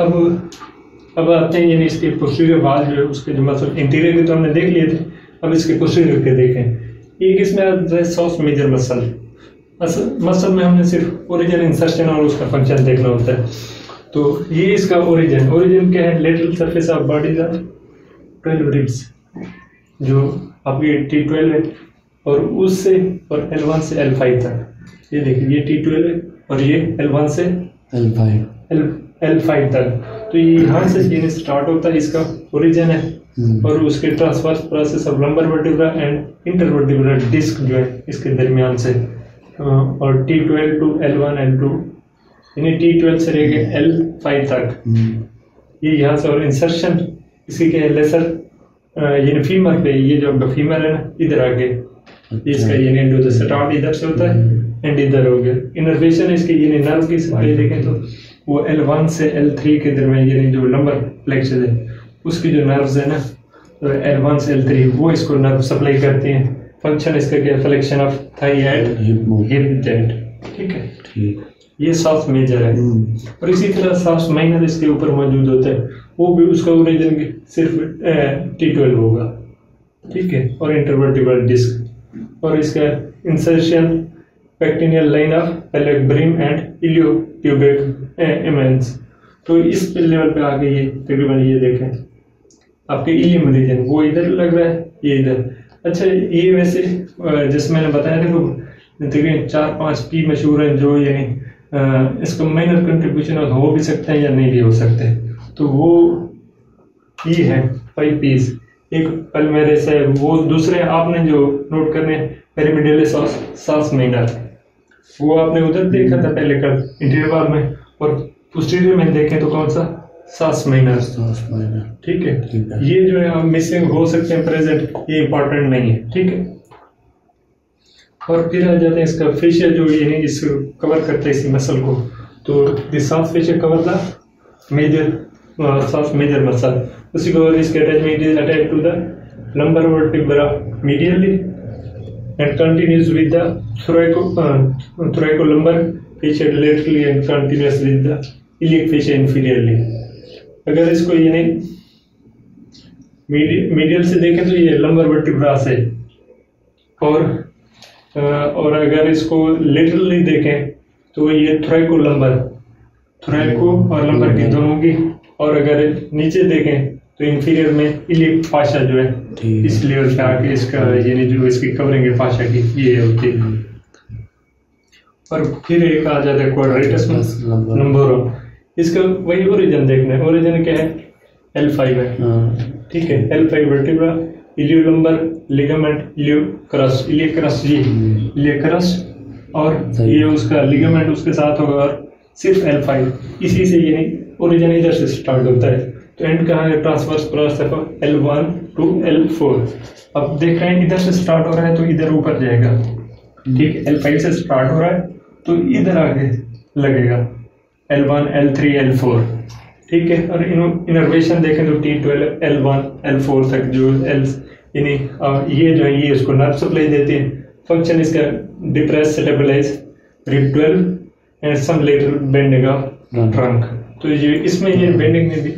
अब आते हैं यानी इसके पोस्टीरियर वाल जो है उसके जो मसल इंटीरियर के तो हमने देख लिए थे, अब इसके पोस्टीरियर के देखें। एक इसमें आता है सॉस मेजर मसल में हमने सिर्फ ओरिजिन, इंसर्शन और उसका फंक्शन देखना होता है। तो ये इसका ओरिजिन क्या है? लेटरल सरफेस ऑफ बॉडी का 12 रिब्स जो आपकी T12 है और उससे और L1 से L5 तक। ये देखिए ये T12 है और ये L1 से L5 तक। तो ये यहाँ से ये स्टार्ट होता है, इसका ओरिजिन है और उसके transverse process of lumbar vertebra and intervertebral disc जो है इसके दरमियान से, और T12 टू L1 L2 यानी T12 से लेके L5 तक ये यहाँ से, और इंसर्शन इसकी क्या है? लेसर यानी फीमर पे, ये जो आपका फीमर है ना इधर आके इसका यानी एंडो स्टार्ट इधर से होता है एंड इधर हो गया। इनर्वेशन इसके यानी नर्व की सप्लाई देखें तो वो L1 से L3 के दरमियान यानी जो लंबर प्लेक्स है उसकी जो नर्व्स है ना, तो L1 से L3 वो इसको नर्व सप्लाई करती हैं। फंक्शन इसका क्या? Flexion of thigh and hip joint. ठीक है, ठीक। ये सॉस मेजर है और इसी तरह सॉस माइनर इसके ऊपर मौजूद होता है, वो भी उसका ओरिजिन सिर्फ T12 होगा। ठीक है, और इंटरवर्टिब्रल डिस्क और इसका insertion पेक्टिनियल line of पेलेब्रिम and इलियोट्यूबिक immense. तो इस लेवल पे आ गई है तकरीबन। ये देखें आपके इलियम रीजन वो इधर लग रहा है, ये इधर। अच्छा, ये वैसे जैसे मैंने बताया था तो तकरीबन 4-5 की मशहूर हैं जो यानी इसका माइनर कंट्रीब्यूशन हो भी सकते हैं या नहीं भी हो सकते हैं। तो वो ये है 5 पीस। एक पल्मेरिस है, वो दूसरे आपने जो नोट करने पेरिमिडियलिस सॉस माइनर, वो आपने उधर देखा था पहले कल इंटीरियर वाल में, और पोस्टीरियर में देखें तो कौन सा? Sauce minor. ठीक है, ये जो है मिसिंग हो सकते हैं प्रेजेंट, ये इंपॉर्टेंट नहीं है। ठीक है, और फिर आ जाते हैं इसका फेशियल जो यानी इसको कवर करते हैं इसी मसल को। तो this psoas fascia cover the major psoas major muscle, उसी को इसके attachment is attached to the lumbar vertebra medially and continues with the thoracolumbar fascia laterally and continuous with the iliac fascia inferiorly। अगर इसको यानी medial से देखें तो ये लंबर वर्टिब्रा से, और अगर इसको लेटरली देखें तो ये थोरैको और लंबर की दोनों की, और अगर नीचे देखें तो इंफीरियर में इलियक फाशा जो है इस लेवल पे आके इसका यानी जो इसकी कवरिंग है फाशा की ये होती है। और फिर एक आ जाता है क्वाड्रेटस लंबोरम। इसका वही ओरिजिन देखना है। ओरिजिन क्या है? L5 है। ठीक है, L5 वर्टिब्रा, इलियोलंबर लिगामेंट, इलियक्रस और ये उसका लिगामेंट उसके साथ होगा, और सिर्फ L5 इसी से यानी ओरिजिन इधर से स्टार्ट होता है। तो एंड कहाँ है? Transverse process L1 to L4। अब देख रहे हैं इधर से स्टार्ट हो रहा है तो इधर ऊपर जाएगा। ठीक है, L5 से स्टार्ट हो रहा है तो इधर आगे लगेगा L1 L3 L4। ठीक है, और इनर्वेशन देखें तो T12 L1 L4 तक जो L यानी ये जो है ये इसको नर्व सप्लाई देती है। फंक्शन इसका depress stabilize rib 12 and some lateral bending of trunk. तो ये इसमें ये बेंडिंग में भी